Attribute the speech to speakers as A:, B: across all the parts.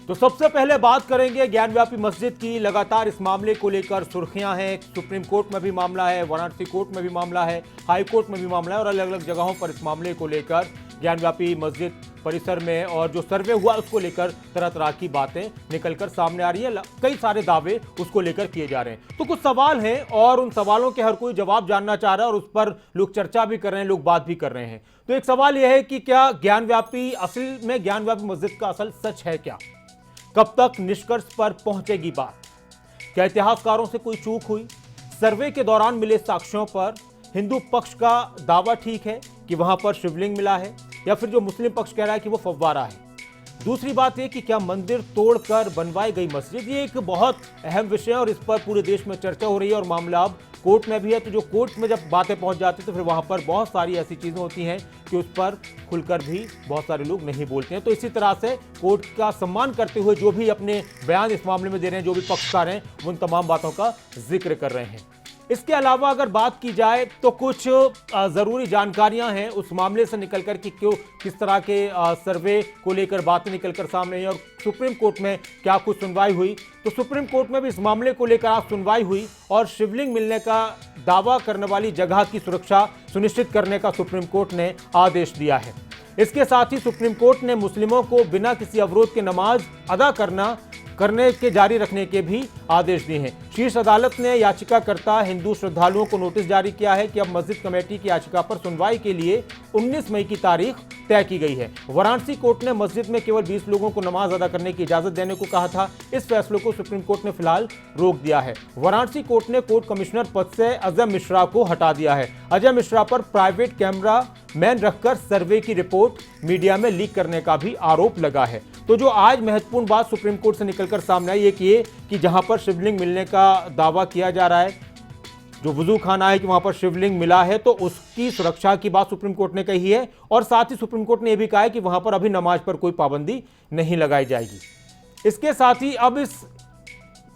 A: तो सबसे पहले बात करेंगे ज्ञानव्यापी मस्जिद की। लगातार इस मामले को लेकर सुर्खियां हैं। सुप्रीम कोर्ट में भी मामला है, वाराणसी कोर्ट में भी मामला है, हाई कोर्ट में भी मामला है और अलग अलग जगहों पर इस मामले को लेकर ज्ञानव्यापी मस्जिद परिसर में और जो सर्वे हुआ उसको लेकर तरह तरह की बातें निकलकर सामने आ रही है। कई सारे दावे उसको लेकर किए जा रहे हैं। तो कुछ सवाल हैं और उन सवालों के हर कोई जवाब जानना चाह रहा है और उस पर लोग चर्चा भी कर रहे हैं, लोग बात भी कर रहे हैं। तो एक सवाल यह है कि क्या ज्ञानव्यापी असल में ज्ञानव्यापी मस्जिद का असल सच है क्या? कब तक निष्कर्ष पर पहुंचेगी बात? क्या इतिहासकारों से कोई चूक हुई? सर्वे के दौरान मिले साक्ष्यों पर हिंदू पक्ष का दावा ठीक है कि वहां पर शिवलिंग मिला है, या फिर जो मुस्लिम पक्ष कह रहा है कि वो फव्वारा है? दूसरी बात यह कि क्या मंदिर तोड़कर बनवाई गई मस्जिद? ये एक बहुत अहम विषय है और इस पर पूरे देश में चर्चा हो रही है और मामला अब कोर्ट में भी है। तो जो कोर्ट में जब बातें पहुंच जाती तो फिर वहां पर बहुत सारी ऐसी चीजें होती हैं कि उस पर खुलकर भी बहुत सारे लोग नहीं बोलते हैं। तो इसी तरह से कोर्ट का सम्मान करते हुए जो भी अपने बयान इस मामले में दे रहे हैं, जो भी पक्षकार हैं, उन तमाम बातों का जिक्र कर रहे हैं। इसके अलावा अगर बात की जाए तो कुछ जरूरी जानकारियां हैं उस मामले से निकलकर कि क्यों किस तरह के सर्वे को लेकर बातें निकलकर सामने आई और सुप्रीम कोर्ट में क्या कुछ सुनवाई हुई। तो सुप्रीम कोर्ट में भी इस मामले को लेकर आज सुनवाई हुई और शिवलिंग मिलने का दावा करने वाली जगह की सुरक्षा सुनिश्चित करने का सुप्रीम कोर्ट ने आदेश दिया है। इसके साथ ही सुप्रीम कोर्ट ने मुस्लिमों को बिना किसी अवरोध के नमाज अदा करने के जारी रखने के भी आदेश दिए हैं। शीर्ष अदालत ने याचिकाकर्ता हिंदू श्रद्धालुओं को नोटिस जारी किया है कि अब मस्जिद कमेटी की याचिका पर सुनवाई के लिए 19 मई की तारीख तय की गई है। वाराणसी कोर्ट ने मस्जिद में केवल 20 लोगों को नमाज अदा करने की इजाजत देने को कहा था। इस फैसले को सुप्रीम कोर्ट ने फिलहाल रोक दिया है। वाराणसी कोर्ट ने कोर्ट कमिश्नर पद से अजय मिश्रा को हटा दिया है। अजय मिश्रा पर प्राइवेट कैमरा मैन रखकर सर्वे की रिपोर्ट मीडिया में लीक करने का भी आरोप लगा है। तो जो आज महत्वपूर्ण बात सुप्रीम कोर्ट से निकलकर सामने आई ये कि जहां पर शिवलिंग मिलने का दावा किया जा रहा है, जो वुजू खाना है कि वहां पर शिवलिंग मिला है, तो उसकी सुरक्षा की बात सुप्रीम कोर्ट ने कही है और साथ ही सुप्रीम कोर्ट ने यह भी कहा है कि वहां पर अभी नमाज पर कोई पाबंदी नहीं लगाई जाएगी। इसके साथ ही अब इस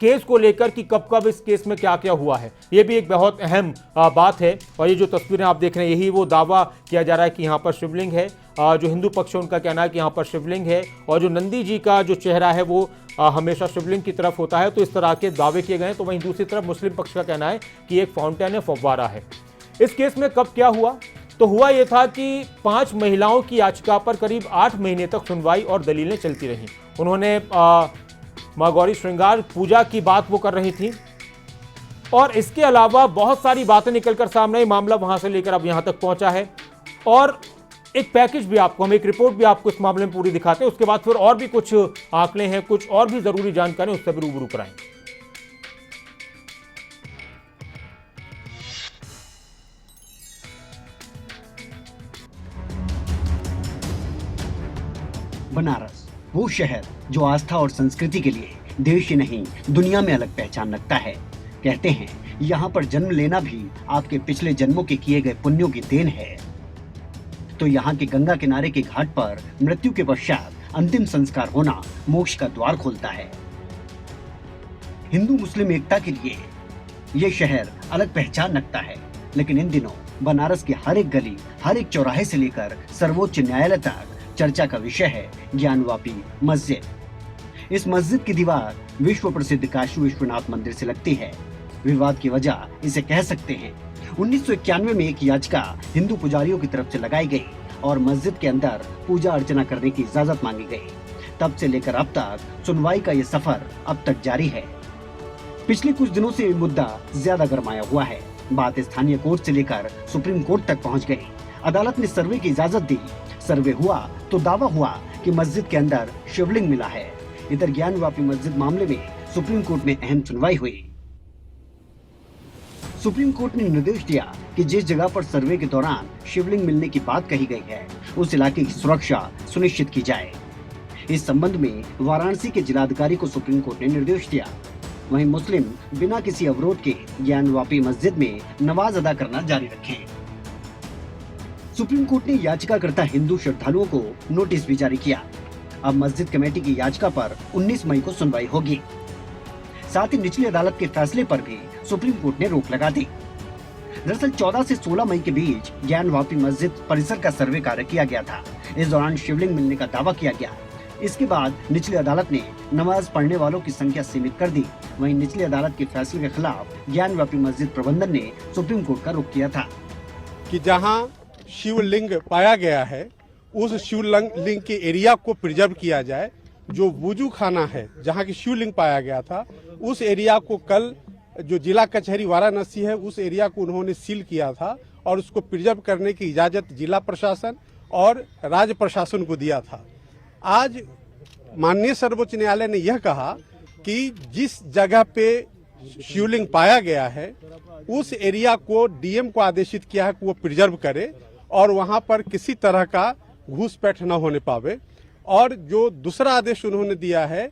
A: केस को लेकर कि कब इस केस में क्या क्या हुआ है, ये भी एक बहुत अहम बात है। और ये जो तस्वीरें आप देख रहे हैं, यही वो दावा किया जा रहा है कि यहाँ पर शिवलिंग है। जो हिंदू पक्ष है उनका कहना है कि यहाँ पर शिवलिंग है और जो नंदी जी का जो चेहरा है वो हमेशा शिवलिंग की तरफ होता है। तो इस तरह के दावे किए गए हैं। तो वहीं दूसरी तरफ मुस्लिम पक्ष का कहना है कि एक फाउंटेन है, फव्वारा है। इस केस में कब क्या हुआ, तो हुआ यह था कि 5 महिलाओं की याचिका पर करीब 8 महीने तक सुनवाई और दलीलें चलती रहीं। उन्होंने मां गौरी श्रृंगार पूजा की बात वो कर रही थी और इसके अलावा बहुत सारी बातें निकलकर सामने आई। मामला वहां से लेकर अब यहां तक पहुंचा है और एक पैकेज भी आपको, हम एक रिपोर्ट भी आपको इस मामले में पूरी दिखाते हैं। उसके बाद फिर और भी कुछ आंकड़े हैं, कुछ और भी जरूरी जानकारी, उससे भी रूबरू कराएंगे।
B: बनारस, वो शहर जो आस्था और संस्कृति के लिए देश ही नहीं दुनिया में अलग पहचान रखता है। कहते हैं यहाँ पर जन्म लेना भी आपके पिछले जन्मों के किए गए पुण्यों की देन है। तो यहाँ के गंगा किनारे के घाट पर मृत्यु के पश्चात अंतिम संस्कार होना मोक्ष का द्वार खोलता है। हिंदू मुस्लिम एकता के लिए ये शहर अलग पहचान रखता है। लेकिन इन दिनों बनारस की हर एक गली, हर एक चौराहे से लेकर सर्वोच्च न्यायालय तक चर्चा का विषय है ज्ञानवापी मस्जिद। इस मस्जिद की दीवार विश्व प्रसिद्ध काशी विश्वनाथ मंदिर से लगती है। विवाद की वजह इसे कह सकते हैं 1991 में एक याचिका हिंदू पुजारियों की तरफ से लगाई गई और मस्जिद के अंदर पूजा अर्चना करने की इजाजत मांगी गई। तब से लेकर अब तक सुनवाई का ये सफर अब तक जारी है। पिछले कुछ दिनों से ये मुद्दा ज्यादा गरमाया हुआ है। बात स्थानीय कोर्ट से लेकर सुप्रीम कोर्ट तक पहुंच गई। अदालत ने सर्वे की इजाजत दी। सर्वे हुआ तो दावा हुआ कि मस्जिद के अंदर शिवलिंग मिला है। इधर ज्ञानवापी मस्जिद मामले में सुप्रीम कोर्ट में अहम सुनवाई हुई। सुप्रीम कोर्ट ने निर्देश दिया कि जिस जगह पर सर्वे के दौरान शिवलिंग मिलने की बात कही गई है उस इलाके की सुरक्षा सुनिश्चित की जाए। इस संबंध में वाराणसी के जिलाधिकारी को सुप्रीम कोर्ट ने निर्देश दिया। वहीं मुस्लिम बिना किसी अवरोध के ज्ञानवापी मस्जिद में नमाज अदा करना जारी रखें। सुप्रीम कोर्ट ने याचिकाकर्ता हिंदू श्रद्धालुओं को नोटिस भी जारी किया। अब मस्जिद कमेटी की याचिका पर 19 मई को सुनवाई होगी। साथ ही निचली अदालत के फैसले पर भी सुप्रीम कोर्ट ने रोक लगा दी। दरअसल 14 से 16 मई के बीच ज्ञानवापी मस्जिद परिसर का सर्वे कार्य किया गया था। इस दौरान शिवलिंग मिलने का दावा किया गया। इसके बाद निचली अदालत ने नमाज पढ़ने वालों की संख्या सीमित कर दी। वहीं निचली अदालत के फैसले के खिलाफ ज्ञानव्यापी मस्जिद प्रबंधन ने सुप्रीम कोर्ट का रुख किया था
C: कि जहां शिवलिंग पाया गया है उस शिवलिंग के एरिया को प्रिजर्व किया जाए। जो वुजू खाना है जहां की शिवलिंग पाया गया था उस एरिया को कल जो जिला कचहरी वाराणसी है उस एरिया को उन्होंने सील किया था और उसको प्रिजर्व करने की इजाजत जिला प्रशासन और राज्य प्रशासन को दिया था। आज माननीय सर्वोच्च न्यायालय ने यह कहा कि जिस जगह पे शिवलिंग पाया गया है उस एरिया को डीएम को आदेशित किया है कि वो प्रिजर्व करे और वहां पर किसी तरह का घूसपैठ न होने पावे। और जो दूसरा आदेश उन्होंने दिया है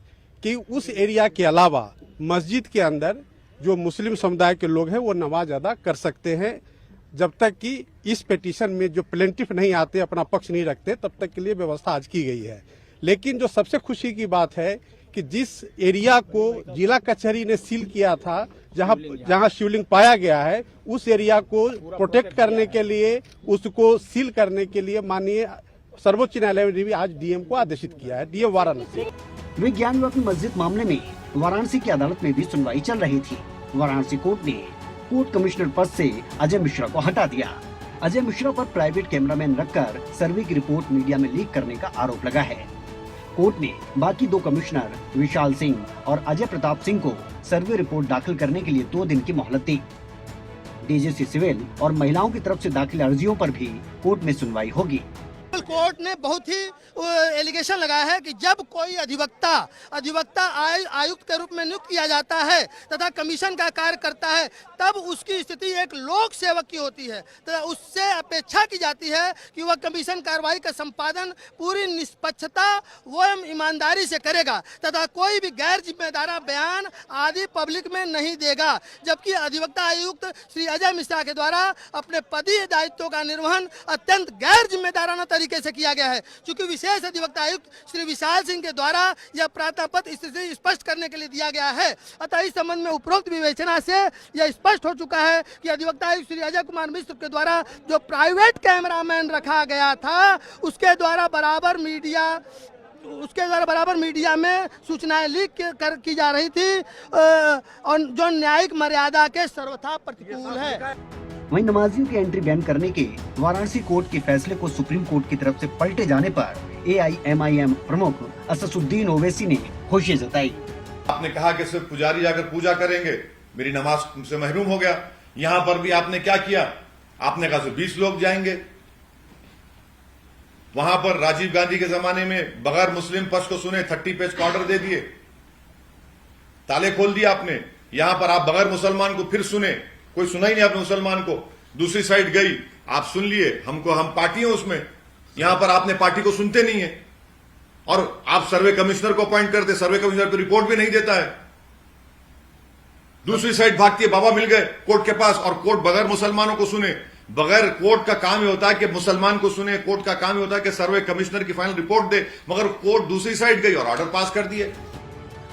C: कि उस एरिया के अलावा मस्जिद के अंदर जो मुस्लिम समुदाय के लोग हैं वो नमाज अदा कर सकते हैं जब तक कि इस पिटीशन में जो प्लेंटिफ नहीं आते, अपना पक्ष नहीं रखते, तब तक के लिए व्यवस्था आज की गई है। लेकिन जो सबसे खुशी की बात है कि जिस एरिया को जिला कचहरी ने सील किया था, जहां शिवलिंग पाया गया है, उस एरिया को प्रोटेक्ट करने के लिए, उसको सील करने के लिए माननीय सर्वोच्च न्यायालय ने भी आज डीएम को आदेशित किया है, डीएम वाराणसी।
B: वे ज्ञानव्यापी मस्जिद मामले में वाराणसी की अदालत में भी सुनवाई चल रही थी। वाराणसी कोर्ट ने कोर्ट कमिश्नर पद से अजय मिश्रा को हटा दिया। अजय मिश्रा पर प्राइवेट कैमरामैन रखकर सर्वे की रिपोर्ट मीडिया में लीक करने का आरोप लगा है। कोर्ट ने बाकी 2 कमिश्नर विशाल सिंह और अजय प्रताप सिंह को सर्वे रिपोर्ट दाखिल करने के लिए 2 दिन की मोहलत दी। डीजीसी सिविल और महिलाओं की तरफ से दाखिल अर्जियों पर भी कोर्ट में सुनवाई होगी।
D: कोर्ट ने बहुत ही एलिगेशन लगाया है कि जब कोई अधिवक्ता आयुक्त के रूप में नियुक्त किया जाता है तथा कमीशन का कार्य करता है तब उसकी स्थिति एक लोक सेवक की होती है तथा उससे अपेक्षा की जाती है कि वह कमीशन कार्रवाई का संपादन पूरी निष्पक्षता व ईमानदारी से करेगा तथा कोई भी गैर जिम्मेदार बयान आदि पब्लिक में नहीं देगा। जबकि अधिवक्ता आयुक्त श्री अजय मिश्रा के द्वारा अपने पदीय दायित्वों का निर्वहन अत्यंत गैर जिम्मेदाराना तरीके से किया गया है। चूंकि विशेष अधिवक्ता आयुक्त श्री विशाल सिंह के द्वारा यह प्रार्थनापत्र स्थिति स्पष्ट करने के लिए दिया गया है। अतः इस संबंध में उपरोक्त विवेचना से यह स्पष्ट हो चुका है कि अधिवक्ता आयुक्त श्री अजय कुमार मिश्र के द्वारा जो प्राइवेट कैमरामैन रखा गया था उसके द्वारा बराबर मीडिया में सूचनाएं लीक की जा रही थी और जो न्यायिक मर्यादा के सर्वथा प्रतिकूल है।
B: वहीं नमाजियों की एंट्री बैन करने के वाराणसी कोर्ट के फैसले को सुप्रीम कोर्ट की तरफ से पलटे जाने पर AIMIM प्रमुख असदुद्दीन ओवैसी ने खुशी जताई।
E: आपने कहा कि सिर्फ पुजारी जाकर पूजा करेंगे, मेरी नमाज से महरूम हो गया। यहां पर भी आपने क्या किया, आपने कहा सिर्फ 20 लोग जाएंगे। वहां पर राजीव गांधी के जमाने में बगैर मुस्लिम पक्ष को सुने 30 पेज का ऑर्डर दे दिए, ताले खोल दिए आपने। यहां पर आप बगैर मुसलमान को फिर सुने, कोई सुना ही नहीं आपने मुसलमान को। दूसरी साइड गई, आप सुन लिए, हम पार्टी हैं उसमें। यहां पर आपने पार्टी को सुनते नहीं है और आप सर्वे कमिश्नर को अपॉइंट करते, सर्वे कमिश्नर तो रिपोर्ट भी नहीं देता है। दूसरी साइड भागती है, बाबा मिल गए कोर्ट के पास और कोर्ट बगैर मुसलमानों को सुने। बगैर कोर्ट का काम ही होता है कि मुसलमान को सुने, कोर्ट का काम ही होता है कि सर्वे कमिश्नर की फाइनल रिपोर्ट दे, मगर कोर्ट दूसरी साइड गई और ऑर्डर पास कर दिए।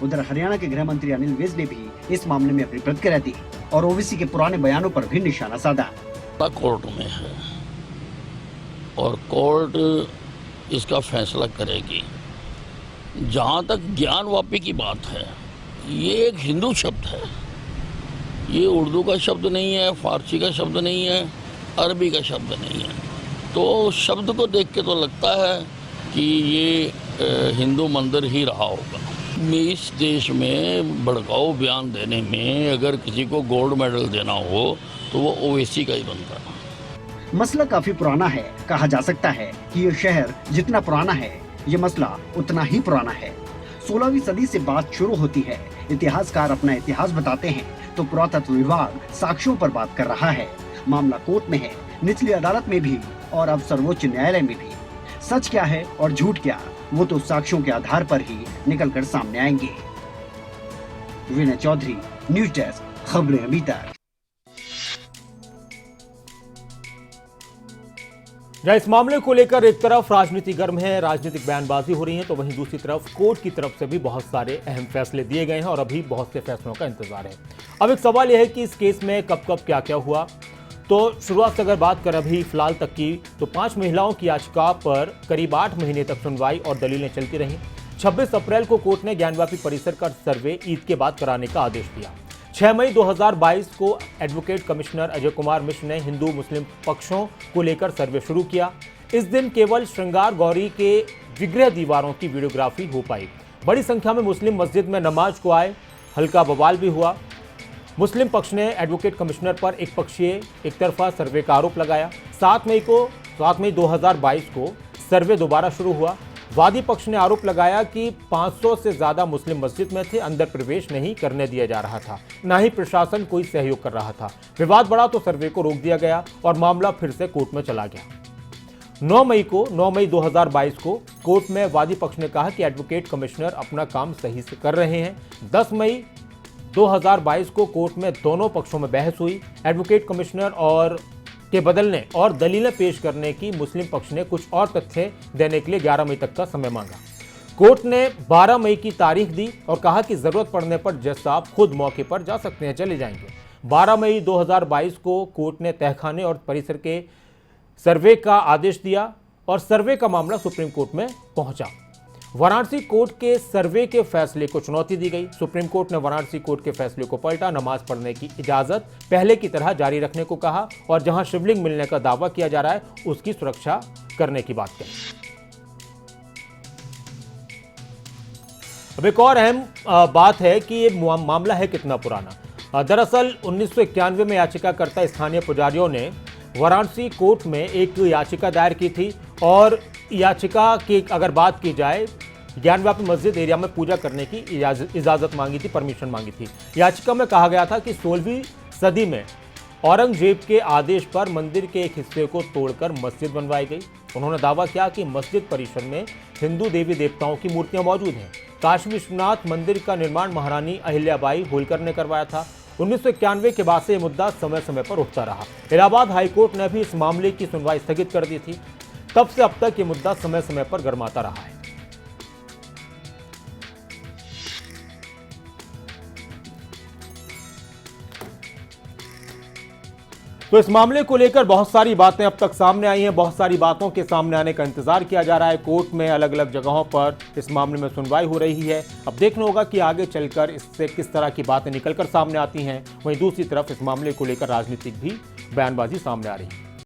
B: उधर हरियाणा के गृह मंत्री अनिल विज ने भी इस मामले में अपनी प्रतिक्रिया दी और ओवैसी के पुराने बयानों पर भी निशाना साधा।
F: कोर्ट में है और कोर्ट इसका फैसला करेगी। जहाँ तक ज्ञानवापी की बात है, ये एक हिंदू शब्द है, ये उर्दू का शब्द नहीं है, फारसी का शब्द नहीं है, अरबी का शब्द नहीं है। तो शब्द को देख के तो लगता है कि ये हिंदू मंदिर ही रहा होगा। इस देश में भड़काऊ बयान देने में अगर किसी को गोल्ड मेडल देना हो तो वो ओवैसी का ही बनता है।
B: मसला काफी पुराना है। कहा जा सकता है कि ये शहर जितना पुराना है, ये मसला उतना ही पुराना है। 16वीं सदी से बात शुरू होती है। इतिहासकार अपना इतिहास बताते हैं तो पुरातत्व विभाग साक्ष्यों पर बात कर रहा है। मामला कोर्ट में है, निचली अदालत में भी और अब सर्वोच्च न्यायालय में भी। सच क्या है और झूठ क्या, वो तो साक्ष्यों के आधार पर ही निकलकर सामने आएंगे। विनय चौधरी, न्यूज डेस्क, खबरें अभी तक।
A: जहां इस मामले को लेकर एक तरफ राजनीति गर्म है, राजनीतिक बयानबाजी हो रही है, तो वहीं दूसरी तरफ कोर्ट की तरफ से भी बहुत सारे अहम फैसले दिए गए हैं और अभी बहुत से फैसलों का इंतजार है। अब एक सवाल यह है कि इस केस में कब कब क्या क्या हुआ। तो शुरुआत से अगर बात करें अभी फिलहाल तक की, तो 5 महिलाओं की याचिका पर करीब 8 महीने तक सुनवाई और दलीलें चलती रहीं। 26 अप्रैल को कोर्ट ने ज्ञानव्यापी परिसर का सर्वे ईद के बाद कराने का आदेश दिया। 6 मई 2022 को एडवोकेट कमिश्नर अजय कुमार मिश्र ने हिंदू मुस्लिम पक्षों को लेकर सर्वे शुरू किया। इस दिन केवल श्रृंगार गौरी के विग्रह दीवारों की वीडियोग्राफी हो पाई। बड़ी संख्या में मुस्लिम मस्जिद में नमाज को आए, हल्का बवाल भी हुआ। मुस्लिम पक्ष ने एडवोकेट कमिश्नर पर एक पक्षीय एक तरफा सर्वे का आरोप लगाया। 7 मई 2022 को सर्वे दोबारा शुरू हुआ। वादी पक्ष ने आरोप लगाया कि 500 से ज्यादा मुस्लिम मस्जिद में थे, अंदर प्रवेश नहीं करने दिया जा रहा था, न ही प्रशासन कोई सहयोग कर रहा था। विवाद बढ़ा तो सर्वे को रोक दिया गया और मामला फिर से कोर्ट में चला गया। 9 मई 2022 को कोर्ट में वादी पक्ष ने कहा कि एडवोकेट कमिश्नर अपना काम सही से कर रहे हैं। 10 मई 2022 को कोर्ट में दोनों पक्षों में बहस हुई। एडवोकेट कमिश्नर और के बदलने और दलीलें पेश करने की मुस्लिम पक्ष ने कुछ और तथ्य देने के लिए 11 मई तक का समय मांगा। कोर्ट ने 12 मई की तारीख दी और कहा कि जरूरत पड़ने पर जज साहब खुद मौके पर जा सकते हैं, चले जाएंगे। 12 मई 2022 को कोर्ट ने तहखाने और परिसर के सर्वे का आदेश दिया और सर्वे का मामला सुप्रीम कोर्ट में पहुंचा। वाराणसी कोर्ट के सर्वे के फैसले को चुनौती दी गई। सुप्रीम कोर्ट ने वाराणसी कोर्ट के फैसले को पलटा, नमाज पढ़ने की इजाजत पहले की तरह जारी रखने को कहा और जहां शिवलिंग मिलने का दावा किया जा रहा है उसकी सुरक्षा करने की बात कही। अब एक और अहम बात है कि ये मामला है कितना पुराना। दरअसल 1991 में याचिकाकर्ता स्थानीय पुजारियों ने वाराणसी कोर्ट में एक याचिका दायर की थी और याचिका की अगर बात की जाए, ज्ञानव्यापी मस्जिद एरिया में पूजा करने की इजाजत मांगी थी, परमिशन मांगी थी। याचिका में कहा गया था कि 16वीं सदी में औरंगजेब के आदेश पर मंदिर के एक हिस्से को तोड़कर मस्जिद बनवाई गई। उन्होंने दावा किया कि मस्जिद परिसर में हिंदू देवी देवताओं की मूर्तियां मौजूद हैं। काशी विश्वनाथ मंदिर का निर्माण महारानी अहिल्याबाई होलकर ने करवाया था। 1991 के बाद से यह मुद्दा समय समय पर उठता रहा। इलाहाबाद हाईकोर्ट ने भी इस मामले की सुनवाई स्थगित कर दी थी। तब से अब तक ये मुद्दा समय समय पर गरमाता रहा है। तो इस मामले को लेकर बहुत सारी बातें अब तक सामने आई हैं, बहुत सारी बातों के सामने आने का इंतजार किया जा रहा है। कोर्ट में अलग अलग जगहों पर इस मामले में सुनवाई हो रही है। अब देखना होगा कि आगे चलकर इससे किस तरह की बातें निकलकर सामने आती हैं। वहीं दूसरी तरफ इस मामले को लेकर राजनीतिक भी बयानबाजी सामने आ रही है।